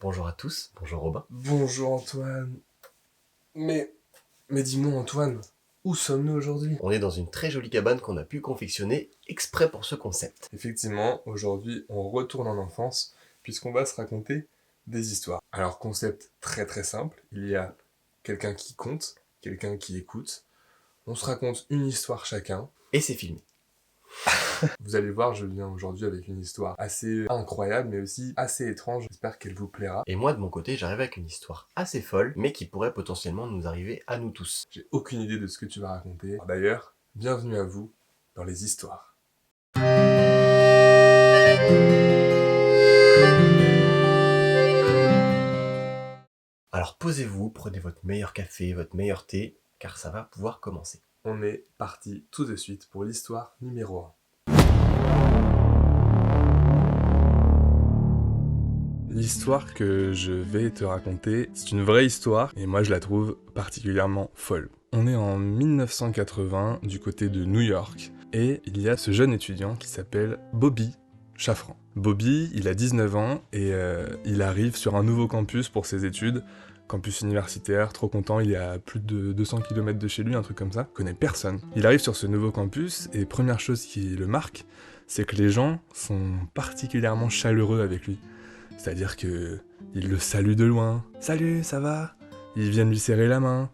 Bonjour à tous, bonjour Robin. Bonjour Antoine. Mais dis-moi Antoine, où sommes-nous aujourd'hui? On est dans une très jolie cabane qu'on a pu confectionner exprès pour ce concept. Effectivement, aujourd'hui on retourne en enfance puisqu'on va se raconter des histoires. Alors concept très très simple, il y a quelqu'un qui compte, quelqu'un qui écoute. On se raconte une histoire chacun. Et c'est filmé. Vous allez voir, je viens aujourd'hui avec une histoire assez incroyable mais aussi assez étrange. J'espère qu'elle vous plaira. Et moi de mon côté, j'arrive avec une histoire assez folle, mais qui pourrait potentiellement nous arriver à nous tous. J'ai aucune idée de ce que tu vas raconter. Alors, d'ailleurs, bienvenue à vous dans les histoires. Alors posez-vous, prenez votre meilleur café, votre meilleur thé, car ça va pouvoir commencer. On est parti tout de suite pour l'histoire numéro 1. L'histoire que je vais te raconter, c'est une vraie histoire, et moi je la trouve particulièrement folle. On est en 1980 du côté de New York, et il y a ce jeune étudiant qui s'appelle Bobby Chaffran. Bobby, il a 19 ans, et il arrive sur un nouveau campus pour ses études, campus universitaire, trop content, il est à plus de 200 km de chez lui, un truc comme ça, il connaît personne. Il arrive sur ce nouveau campus, et première chose qui le marque, c'est que les gens sont particulièrement chaleureux avec lui. C'est-à-dire que ils le saluent de loin. Salut, ça va? Ils viennent lui serrer la main.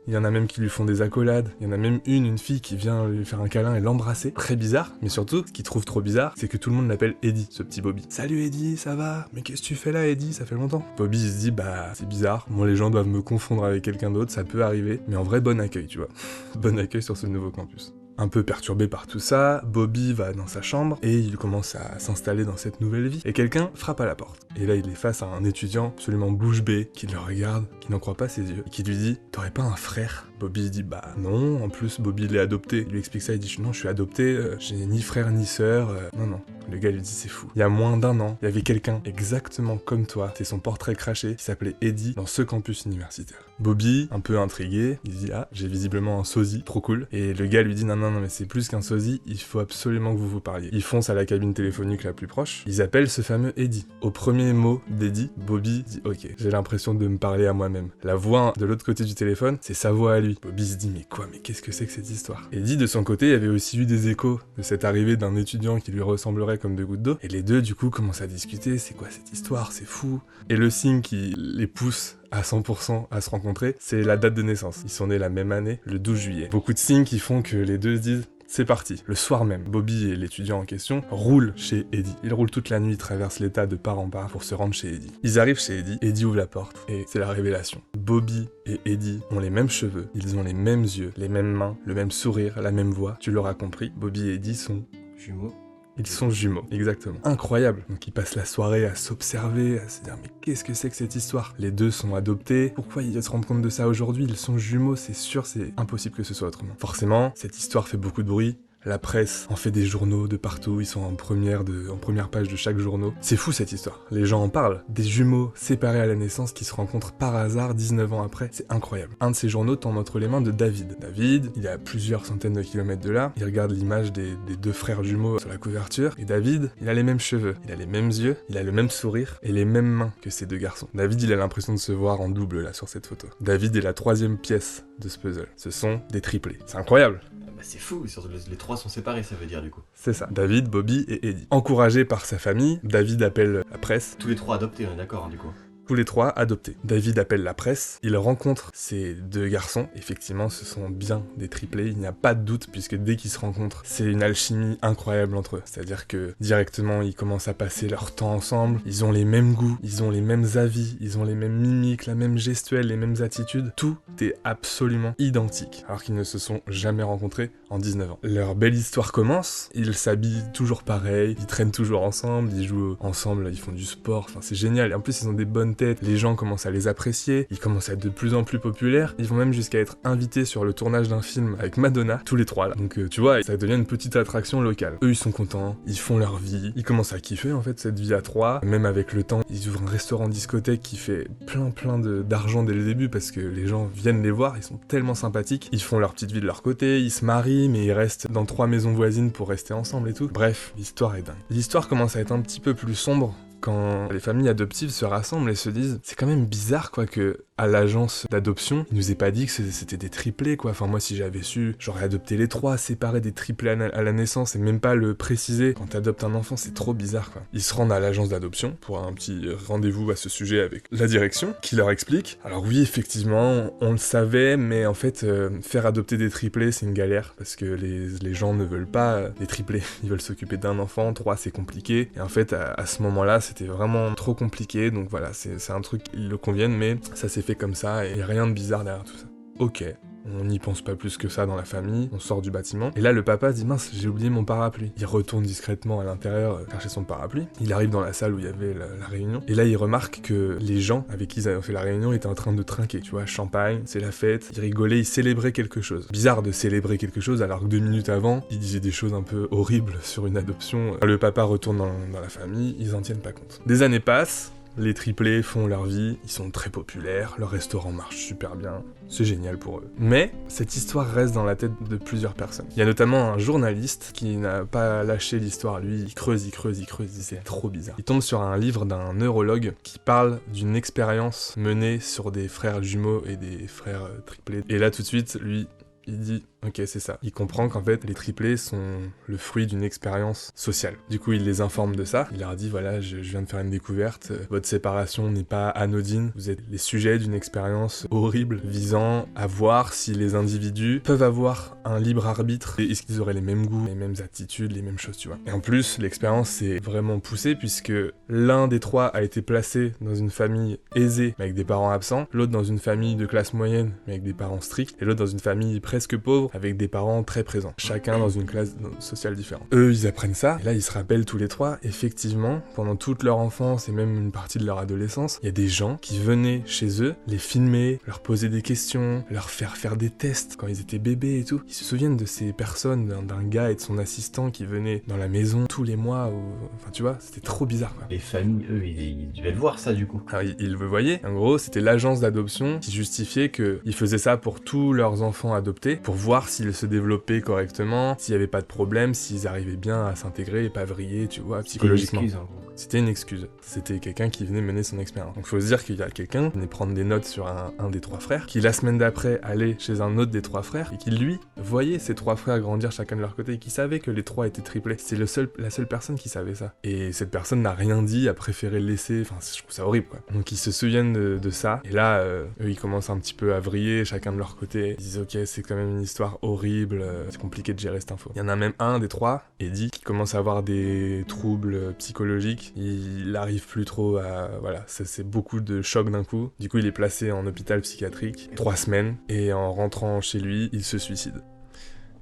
Il y en a même qui lui font des accolades. Il y en a même une fille qui vient lui faire un câlin et l'embrasser. Très bizarre, mais surtout, ce qu'il trouve trop bizarre, c'est que tout le monde l'appelle Eddie, ce petit Bobby. Salut Eddie, ça va? Mais qu'est-ce que tu fais là, Eddie? Ça fait longtemps. Bobby, il se dit, bah, c'est bizarre. Moi, les gens doivent me confondre avec quelqu'un d'autre, ça peut arriver. Mais en vrai, bon accueil, tu vois. Bon accueil sur ce nouveau campus. Un peu perturbé par tout ça, Bobby va dans sa chambre et il commence à s'installer dans cette nouvelle vie. Et quelqu'un frappe à la porte. Et là, il est face à un étudiant absolument bouche bée, qui le regarde, qui n'en croit pas ses yeux, et qui lui dit « T'aurais pas un frère ?» Bobby dit « Bah non, en plus Bobby il est adopté. » Il lui explique ça, il dit « Non, je suis adopté, j'ai ni frère ni sœur. Non, non. » Le gars lui dit « C'est fou. Il y a moins d'un an, il y avait quelqu'un exactement comme toi, c'est son portrait craché, qui s'appelait Eddie dans ce campus universitaire. » Bobby, un peu intrigué, il dit « Ah, j'ai visiblement un sosie, trop cool. » Et le gars lui dit « Non, mais c'est plus qu'un sosie, il faut absolument que vous vous parliez. » Ils foncent à la cabine téléphonique la plus proche, ils appellent ce fameux Eddie. Au premier mot d'Eddie, Bobby dit « Ok, j'ai l'impression de me parler à moi-même. » La voix de l'autre côté du téléphone, c'est sa voix à lui. Bobby se dit « Mais quoi, mais qu'est-ce que c'est que cette histoire ?» Eddie, de son côté, avait aussi eu des échos de cette arrivée d'un étudiant qui lui ressemblerait comme deux gouttes d'eau, et les deux, du coup, commencent à discuter, c'est quoi cette histoire, c'est fou. Et le signe qui les pousse à 100% à se rencontrer, c'est la date de naissance. Ils sont nés la même année, le 12 juillet. Beaucoup de signes qui font que les deux se disent c'est parti. Le soir même, Bobby et l'étudiant en question roulent chez Eddie. Ils roulent toute la nuit, ils traversent l'état de part en part pour se rendre chez Eddie. Ils arrivent chez Eddie, Eddie ouvre la porte et c'est la révélation. Bobby et Eddie ont les mêmes cheveux, ils ont les mêmes yeux, les mêmes mains, le même sourire, la même voix. Tu l'auras compris, Bobby et Eddie sont Jumeaux. Ils sont jumeaux, exactement. Incroyable. Donc ils passent la soirée à s'observer, à se dire mais qu'est-ce que c'est que cette histoire? Les deux sont adoptés, pourquoi ils se rendent compte de ça aujourd'hui? Ils sont jumeaux, c'est sûr, c'est impossible que ce soit autrement. Forcément, cette histoire fait beaucoup de bruit. La presse en fait des journaux de partout, ils sont en première page de chaque journal. C'est fou cette histoire, les gens en parlent. Des jumeaux séparés à la naissance qui se rencontrent par hasard 19 ans après, c'est incroyable. Un de ces journaux tombe entre les mains de David. David, il est à plusieurs centaines de kilomètres de là, il regarde l'image des deux frères jumeaux sur la couverture, et David, il a les mêmes cheveux, il a les mêmes yeux, il a le même sourire, et les mêmes mains que ces deux garçons. David, il a l'impression de se voir en double là sur cette photo. David est la troisième pièce de ce puzzle. Ce sont des triplés. C'est incroyable. Bah c'est fou, surtout les trois sont séparés, ça veut dire du coup. C'est ça, David, Bobby et Eddie. Encouragé par sa famille, David appelle la presse. Tous les trois adoptés, on est d'accord du coup. Tous les trois adoptés. David appelle la presse, il rencontre ces deux garçons, effectivement ce sont bien des triplés, il n'y a pas de doute puisque dès qu'ils se rencontrent, c'est une alchimie incroyable entre eux. C'est-à-dire que directement ils commencent à passer leur temps ensemble, ils ont les mêmes goûts, ils ont les mêmes avis, ils ont les mêmes mimiques, la même gestuelle, les mêmes attitudes, tout est absolument identique, alors qu'ils ne se sont jamais rencontrés en 19 ans. Leur belle histoire commence, ils s'habillent toujours pareil, ils traînent toujours ensemble, ils jouent ensemble, ils font du sport, enfin c'est génial, et en plus ils ont des bonnes têtes, les gens commencent à les apprécier, ils commencent à être de plus en plus populaires, ils vont même jusqu'à être invités sur le tournage d'un film avec Madonna, tous les trois là. Donc tu vois, ça devient une petite attraction locale. Eux ils sont contents, ils font leur vie, ils commencent à kiffer en fait cette vie à trois, même avec le temps, ils ouvrent un restaurant discothèque qui fait plein d'argent dès le début parce que les gens viennent les voir, ils sont tellement sympathiques, ils font leur petite vie de leur côté, ils se marient mais ils restent dans 3 maisons voisines pour rester ensemble et tout. Bref, l'histoire est dingue. L'histoire commence à être un petit peu plus sombre quand les familles adoptives se rassemblent et se disent c'est quand même bizarre quoi que à l'agence d'adoption, ils nous aient pas dit que c'était des triplés quoi. Enfin moi si j'avais su, j'aurais adopté les trois, séparé des triplés à la naissance et même pas le préciser. Quand t'adoptes un enfant, c'est trop bizarre quoi. Ils se rendent à l'agence d'adoption pour un petit rendez-vous à ce sujet avec la direction qui leur explique. Alors oui effectivement, on le savait mais en fait faire adopter des triplés c'est une galère parce que les gens ne veulent pas des triplés. Ils veulent s'occuper d'un enfant, 3 c'est compliqué. Et en fait à ce moment-là c'était vraiment trop compliqué donc voilà c'est un truc, ils le conviennent mais ça s'est fait comme ça et rien de bizarre derrière tout ça. Ok, on n'y pense pas plus que ça dans la famille, on sort du bâtiment, et là le papa se dit mince, j'ai oublié mon parapluie. Il retourne discrètement à l'intérieur chercher son parapluie, il arrive dans la salle où il y avait la réunion, et là il remarque que les gens avec qui ils avaient fait la réunion étaient en train de trinquer, tu vois, champagne, c'est la fête, ils rigolaient, ils célébraient quelque chose. Bizarre de célébrer quelque chose alors que 2 minutes avant, ils disaient des choses un peu horribles sur une adoption. Le papa retourne dans la famille, ils en tiennent pas compte. Des années passent, les triplés font leur vie, ils sont très populaires, leur restaurant marche super bien, c'est génial pour eux. Mais cette histoire reste dans la tête de plusieurs personnes. Il y a notamment un journaliste qui n'a pas lâché l'histoire, lui, il creuse, c'est trop bizarre. Il tombe sur un livre d'un neurologue qui parle d'une expérience menée sur des frères jumeaux et des frères triplés. Et là tout de suite, lui, il dit ok c'est ça. Il comprend qu'en fait les triplés sont le fruit d'une expérience sociale. Du coup il les informe de ça. Il leur dit voilà je viens de faire une découverte. Votre séparation n'est pas anodine. Vous êtes les sujets d'une expérience horrible visant à voir si les individus peuvent avoir un libre arbitre et est-ce qu'ils auraient les mêmes goûts, les mêmes attitudes, les mêmes choses tu vois. Et en plus l'expérience s'est vraiment poussée puisque l'un des trois a été placé dans une famille aisée mais avec des parents absents, l'autre dans une famille de classe moyenne mais avec des parents stricts et l'autre dans une famille presque pauvre avec des parents très présents, chacun dans une classe sociale différente. Eux, ils apprennent ça, et là, ils se rappellent tous les trois, effectivement, pendant toute leur enfance et même une partie de leur adolescence, il y a des gens qui venaient chez eux, les filmer, leur poser des questions, leur faire des tests quand ils étaient bébés et tout. Ils se souviennent de ces personnes, d'un gars et de son assistant qui venaient dans la maison tous les mois, enfin tu vois, c'était trop bizarre quoi. Les familles, eux, ils devaient le voir ça du coup. Alors, ils le voyaient, en gros, c'était l'agence d'adoption qui justifiait qu'ils faisaient ça pour tous leurs enfants adoptés, pour voir s'ils se développaient correctement, s'il n'y avait pas de problème, s'ils arrivaient bien à s'intégrer et pas vriller, tu vois, psychologiquement. C'était une excuse. C'était quelqu'un qui venait mener son expérience. Donc faut se dire qu'il y a quelqu'un qui venait prendre des notes sur un des trois frères, qui la semaine d'après allait chez un autre des trois frères, et qui lui voyait ses trois frères grandir chacun de leur côté, et qui savait que les trois étaient triplés. C'est la seule personne qui savait ça. Et cette personne n'a rien dit, a préféré le laisser, enfin je trouve ça horrible quoi. Donc ils se souviennent de ça, et là eux ils commencent un petit peu à vriller, chacun de leur côté. Ils disent ok c'est quand même une histoire horrible, c'est compliqué de gérer cette info. Il y en a même un des trois, Eddie, qui commence à avoir des troubles psychologiques. Il arrive plus trop à... Voilà, c'est beaucoup de chocs d'un coup. Du coup, il est placé en hôpital psychiatrique 3 semaines, et en rentrant chez lui, il se suicide.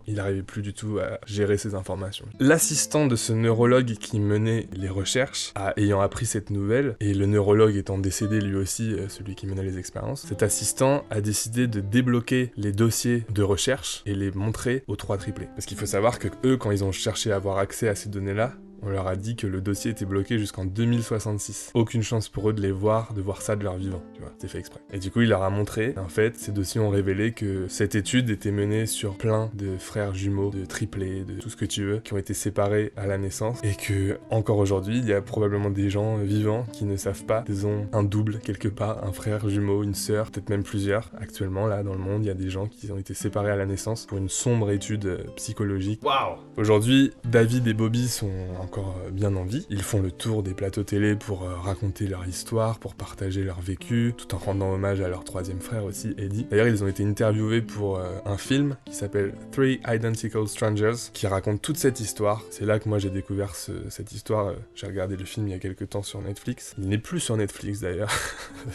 Il n'arrivait plus du tout à gérer ses informations. L'assistant de ce neurologue qui menait les recherches, ayant appris cette nouvelle, et le neurologue étant décédé lui aussi, celui qui menait les expériences, cet assistant a décidé de débloquer les dossiers de recherche et les montrer aux trois triplés. Parce qu'il faut savoir que eux, quand ils ont cherché à avoir accès à ces données-là, on leur a dit que le dossier était bloqué jusqu'en 2066. Aucune chance pour eux de voir ça de leur vivant, tu vois, c'est fait exprès. Et du coup, il leur a montré, en fait, ces dossiers ont révélé que cette étude était menée sur plein de frères jumeaux, de triplés, de tout ce que tu veux, qui ont été séparés à la naissance, et que, encore aujourd'hui, il y a probablement des gens vivants qui ne savent pas qu'ils ont un double quelque part, un frère jumeau, une sœur, peut-être même plusieurs. Actuellement, là, dans le monde, il y a des gens qui ont été séparés à la naissance pour une sombre étude psychologique. Waouh! Aujourd'hui, David et Bobby sont encore bien en vie. Ils font le tour des plateaux télé pour raconter leur histoire, pour partager leur vécu, tout en rendant hommage à leur troisième frère aussi, Eddie. D'ailleurs, ils ont été interviewés pour un film qui s'appelle Three Identical Strangers, qui raconte toute cette histoire. C'est là que moi j'ai découvert cette histoire. J'ai regardé le film il y a quelques temps sur Netflix. Il n'est plus sur Netflix d'ailleurs.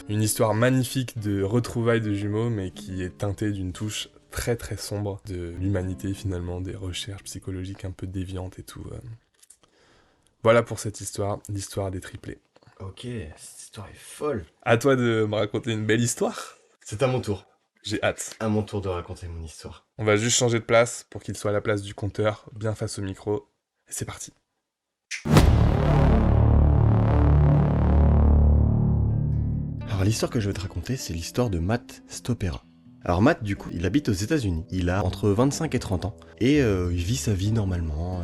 Une histoire magnifique de retrouvailles de jumeaux, mais qui est teintée d'une touche très très sombre de l'humanité finalement, des recherches psychologiques un peu déviantes et tout. Voilà pour cette histoire, l'histoire des triplés. Ok, cette histoire est folle. À toi de me raconter une belle histoire. C'est à mon tour. J'ai hâte. À mon tour de raconter mon histoire. On va juste changer de place pour qu'il soit à la place du compteur, bien face au micro. Et c'est parti. Alors l'histoire que je vais te raconter, c'est l'histoire de Matt Stopera. Alors Matt, du coup, il habite aux États-Unis. Il a entre 25 et 30 ans. Et il vit sa vie normalement.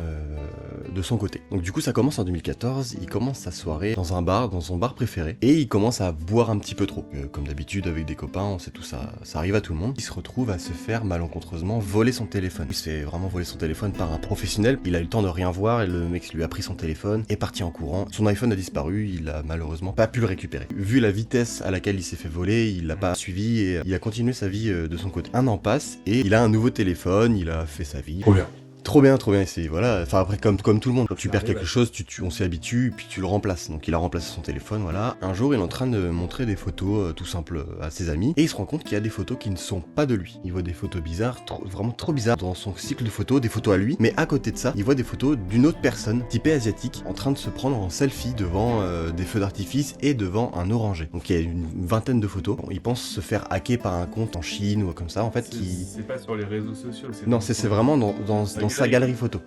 de son côté. Donc du coup ça commence en 2014, il commence sa soirée dans un bar, dans son bar préféré, et il commence à boire un petit peu trop. Comme d'habitude avec des copains, on sait tout ça, ça arrive à tout le monde. Il se retrouve à se faire malencontreusement voler son téléphone. Il se fait vraiment voler son téléphone par un professionnel, il a eu le temps de rien voir et le mec lui a pris son téléphone, est parti en courant. Son iPhone a disparu, il a malheureusement pas pu le récupérer. Vu la vitesse à laquelle il s'est fait voler, il l'a pas suivi et il a continué sa vie de son côté. Un an passe et il a un nouveau téléphone, il a fait sa vie. Trop bien. Trop bien, c'est voilà. Enfin après comme tout le monde, quand tu perds quelque chose, on s'y habitue, puis tu le remplaces. Donc il a remplacé son téléphone, voilà. Un jour, il est en train de montrer des photos tout simples à ses amis, et il se rend compte qu'il y a des photos qui ne sont pas de lui. Il voit des photos bizarres, vraiment trop bizarres dans son cycle de photos, des photos à lui, mais à côté de ça, il voit des photos d'une autre personne, typée asiatique, en train de se prendre en selfie devant des feux d'artifice et devant un oranger. Donc il y a une vingtaine de photos. Bon, il pense se faire hacker par un compte en Chine ou comme ça, en fait, C'est pas sur les réseaux sociaux. Non, c'est vraiment dans sa galerie photo.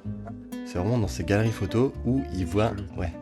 C'est vraiment dans ses galeries photos où il voit... Ouais.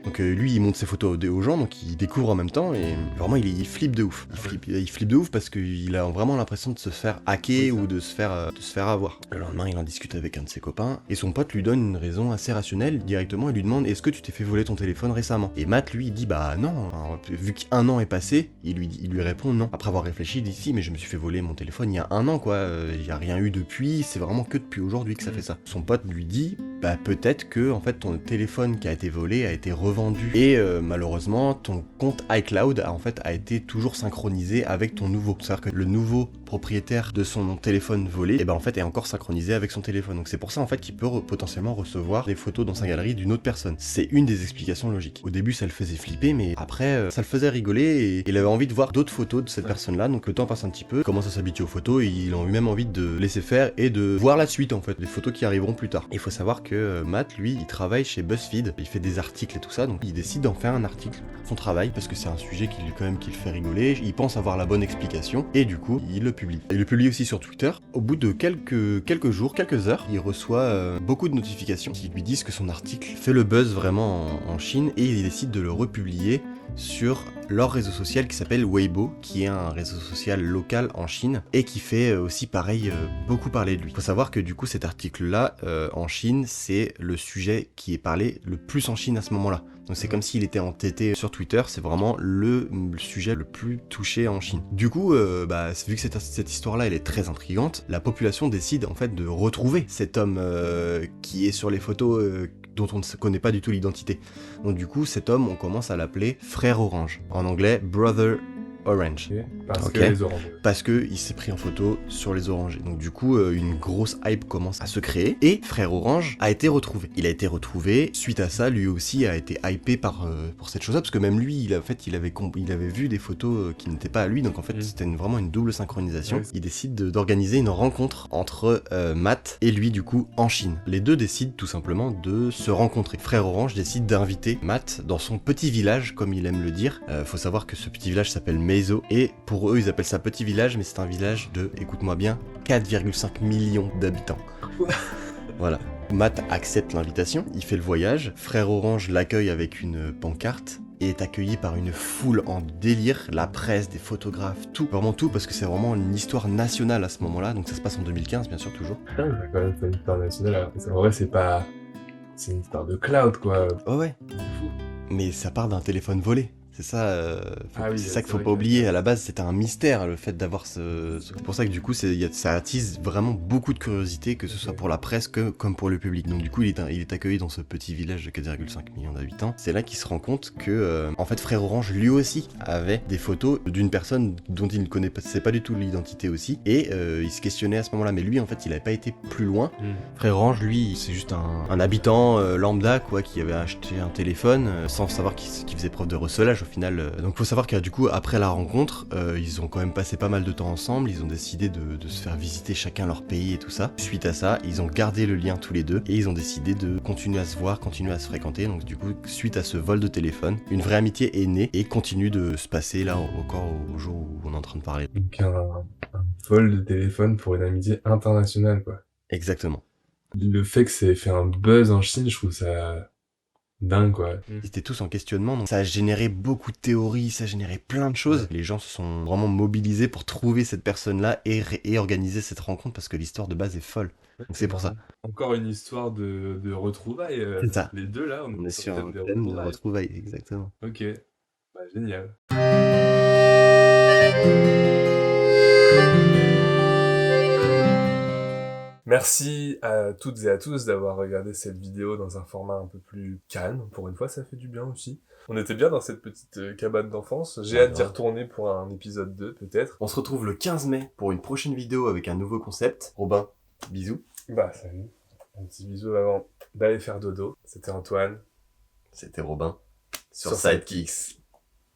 Donc lui, il montre ses photos aux gens, donc il découvre en même temps, et vraiment, il flippe de ouf. Il flippe de ouf parce qu'il a vraiment l'impression de se faire hacker ou de se faire avoir. Le lendemain, il en discute avec un de ses copains, et son pote lui donne une raison assez rationnelle, directement, il lui demande « Est-ce que tu t'es fait voler ton téléphone récemment ?» Et Matt, lui, il dit « Bah non, hein, vu qu'un an est passé, il lui répond non. » Après avoir réfléchi, il dit « Si, mais je me suis fait voler mon téléphone il y a un an, quoi, il y a rien eu depuis, c'est vraiment que depuis aujourd'hui que ça fait ça. » Son pote lui dit « Bah peut-être que, en fait, ton téléphone qui a été volé a été revendu. Et malheureusement, ton compte iCloud a été toujours synchronisé avec ton nouveau. C'est-à-dire que le nouveau propriétaire de son téléphone volé, et ben en fait est encore synchronisé avec son téléphone. Donc c'est pour ça en fait qu'il peut potentiellement recevoir des photos dans sa galerie d'une autre personne. C'est une des explications logiques. Au début ça le faisait flipper, mais après ça le faisait rigoler et il avait envie de voir d'autres photos de cette personne-là. Donc le temps passe un petit peu, il commence à s'habituer aux photos et il a même envie de laisser faire et de voir la suite en fait, des photos qui arriveront plus tard. Il faut savoir que Matt, lui, il travaille chez BuzzFeed, il fait des articles et tout ça, donc il décide d'en faire un article pour son travail parce que c'est un sujet qui le fait rigoler, il pense avoir la bonne explication et du coup il le publie. Il le publie aussi sur Twitter. Au bout de quelques jours, quelques heures, il reçoit beaucoup de notifications qui lui disent que son article fait le buzz vraiment en Chine et il décide de le republier sur leur réseau social qui s'appelle Weibo, qui est un réseau social local en Chine et qui fait aussi pareil beaucoup parler de lui. Il faut savoir que du coup cet article-là en Chine, c'est le sujet qui est parlé le plus en Chine à ce moment-là. Donc c'est comme s'il était entêté sur Twitter, c'est vraiment le sujet le plus touché en Chine. Du coup, vu que cette histoire-là elle est très intrigante, la population décide en fait de retrouver cet homme qui est sur les photos dont on ne connaît pas du tout l'identité. Donc du coup, cet homme, on commence à l'appeler Frère Orange. En anglais, Brother Orange. Parce que les oranges. Parce qu'il s'est pris en photo sur les orangers. Donc du coup, une grosse hype commence à se créer et Frère Orange a été retrouvé. Il a été retrouvé. Suite à ça, lui aussi a été hypé pour cette chose-là parce que même lui, il avait vu des photos qui n'étaient pas à lui. Donc en fait, c'était vraiment une double synchronisation. Il décide d'organiser une rencontre entre Matt et lui du coup en Chine. Les deux décident tout simplement de se rencontrer. Frère Orange décide d'inviter Matt dans son petit village, comme il aime le dire. Faut savoir que ce petit village s'appelle Meizo et pour eux ils appellent ça petit village, mais c'est un village de, écoute-moi bien, 4,5 millions d'habitants. Voilà. Matt accepte l'invitation, il fait le voyage, Frère Orange l'accueille avec une pancarte et est accueilli par une foule en délire, la presse, des photographes, tout, vraiment tout, parce que c'est vraiment une histoire nationale à ce moment-là, donc ça se passe en 2015 bien sûr toujours. Ah, quand même, c'est une histoire nationale, alors que en vrai c'est une histoire de cloud quoi. Oh ouais, mais ça part d'un téléphone volé. C'est ça, c'est ça qu'il faut pas oublier. À la base, c'était un mystère, le fait d'avoir C'est pour ça que du coup, ça attise vraiment beaucoup de curiosité, que ce soit pour la presse comme pour le public. Donc du coup, il est accueilli dans ce petit village de 4,5 millions d'habitants. C'est là qu'il se rend compte que, en fait, Frère Orange, lui aussi, avait des photos d'une personne dont il ne connaissait pas du tout l'identité aussi. Et il se questionnait à ce moment-là. Mais lui, en fait, il avait pas été plus loin. Frère Orange, lui, c'est juste un habitant lambda, quoi, qui avait acheté un téléphone sans savoir qu'il faisait preuve de recelage. Au final, donc faut savoir que du coup après la rencontre, ils ont quand même passé pas mal de temps ensemble, ils ont décidé de se faire visiter chacun leur pays et tout ça. Suite à ça, ils ont gardé le lien tous les deux et ils ont décidé de continuer à se voir, continuer à se fréquenter. Donc du coup, suite à ce vol de téléphone, une vraie amitié est née et continue de se passer là encore au jour où on est en train de parler. Donc un vol de téléphone pour une amitié internationale quoi. Exactement. Le fait que ça ait fait un buzz en Chine, je trouve ça Dingue, quoi. Ils étaient tous en questionnement, donc ça a généré beaucoup de théories, ça a généré plein de choses. Les gens se sont vraiment mobilisés pour trouver cette personne-là et organiser cette rencontre parce que l'histoire de base est folle. Donc c'est pour ça. Encore une histoire de retrouvailles. C'est ça. Les deux, là, On est sur un des thème de retrouvailles. retrouvailles, exactement. Ok, bah, génial. Merci à toutes et à tous d'avoir regardé cette vidéo dans un format un peu plus calme. Pour une fois, ça fait du bien aussi. On était bien dans cette petite cabane d'enfance. J'ai hâte d'y retourner pour un épisode 2, peut-être. On se retrouve le 15 mai pour une prochaine vidéo avec un nouveau concept. Robin, bisous. Bah, salut. Un petit bisou avant d'aller faire dodo. C'était Antoine. C'était Robin sur Sur Sidekicks.